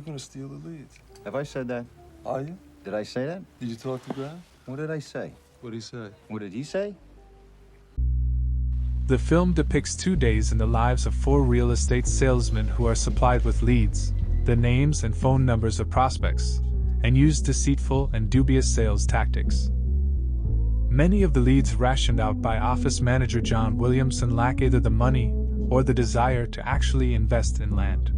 You're gonna steal the leads. Have I said that? Are you? Did I say that? Did you talk to Graham? What did I say? What'd he say? What did he say? The film depicts 2 days in the lives of 4 real estate salesmen who are supplied with leads, the names and phone numbers of prospects, and use deceitful and dubious sales tactics. Many of the leads rationed out by office manager John Williamson lack either the money or the desire to actually invest in land.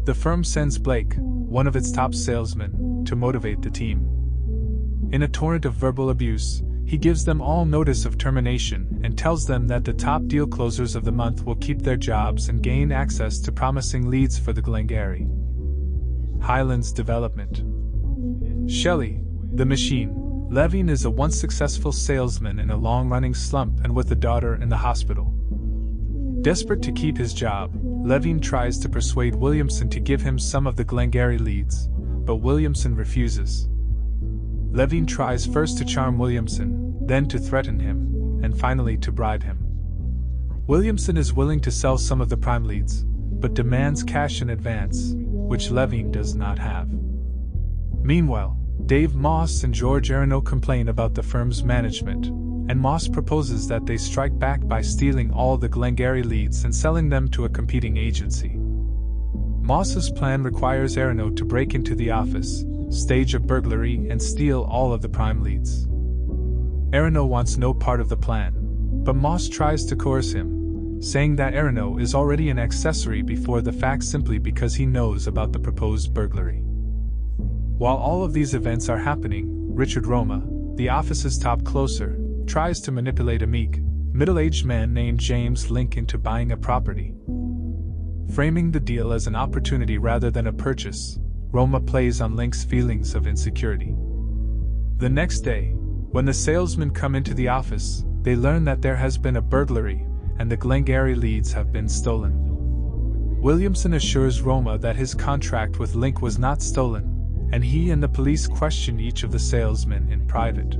The firm sends Blake, one of its top salesmen, to motivate the team. In a torrent of verbal abuse, he gives them all notice of termination and tells them that the top deal closers of the month will keep their jobs and gain access to promising leads for the Glengarry Highlands development. Shelly, the machine, Levin is a once successful salesman in a long-running slump and with a daughter in the hospital. Desperate to keep his job, Levin tries to persuade Williamson to give him some of the Glengarry leads, but Williamson refuses. Levin tries first to charm Williamson, then to threaten him, and finally to bribe him. Williamson is willing to sell some of the prime leads, but demands cash in advance, which Levin does not have. Meanwhile, Dave Moss and George Aronov complain about the firm's management, and Moss proposes that they strike back by stealing all the Glengarry leads and selling them to a competing agency. Moss's plan requires Aronov to break into the office, stage a burglary, and steal all of the prime leads. Aronov wants no part of the plan, but Moss tries to coerce him, saying that Aronov is already an accessory before the fact simply because he knows about the proposed burglary. While all of these events are happening, Richard Roma, the office's top closer, tries to manipulate a meek, middle-aged man named James Link into buying a property. Framing the deal as an opportunity rather than a purchase, Roma plays on Link's feelings of insecurity. The next day, when the salesmen come into the office, they learn that there has been a burglary and the Glengarry leads have been stolen. Williamson assures Roma that his contract with Link was not stolen, and he and the police question each of the salesmen in private.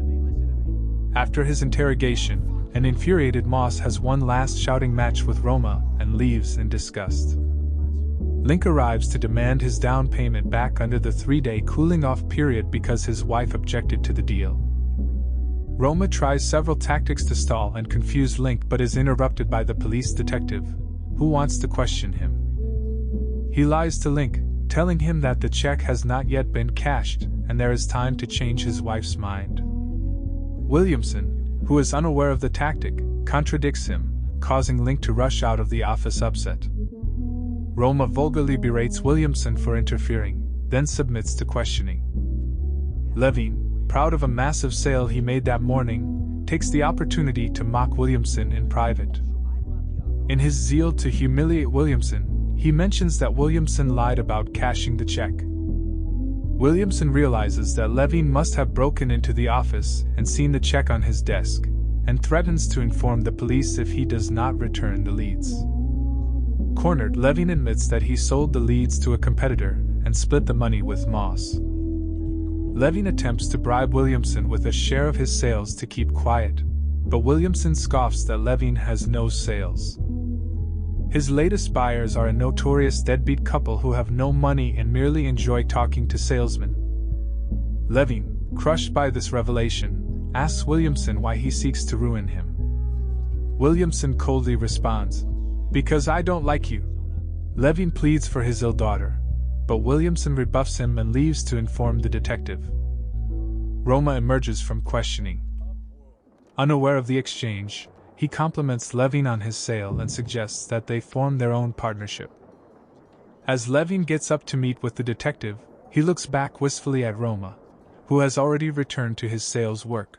After his interrogation, an infuriated Moss has one last shouting match with Roma and leaves in disgust. Link arrives to demand his down payment back under the 3-day cooling-off period because his wife objected to the deal. Roma tries several tactics to stall and confuse Link but is interrupted by the police detective, who wants to question him. He lies to Link, telling him that the check has not yet been cashed and there is time to change his wife's mind. Williamson, who is unaware of the tactic, contradicts him, causing Link to rush out of the office upset. Roma vulgarly berates Williamson for interfering, then submits to questioning. Levin, proud of a massive sale he made that morning, takes the opportunity to mock Williamson in private. In his zeal to humiliate Williamson, he mentions that Williamson lied about cashing the check. Williamson realizes that Levin must have broken into the office and seen the check on his desk, and threatens to inform the police if he does not return the leads. Cornered, Levin admits that he sold the leads to a competitor and split the money with Moss. Levin attempts to bribe Williamson with a share of his sales to keep quiet, but Williamson scoffs that Levin has no sales. His latest buyers are a notorious deadbeat couple who have no money and merely enjoy talking to salesmen. Levin, crushed by this revelation, asks Williamson why he seeks to ruin him. Williamson coldly responds, "Because I don't like you." Levin pleads for his ill daughter, but Williamson rebuffs him and leaves to inform the detective. Roma emerges from questioning. Unaware of the exchange, he compliments Levin on his sale and suggests that they form their own partnership. As Levin gets up to meet with the detective, he looks back wistfully at Roma, who has already returned to his sales work.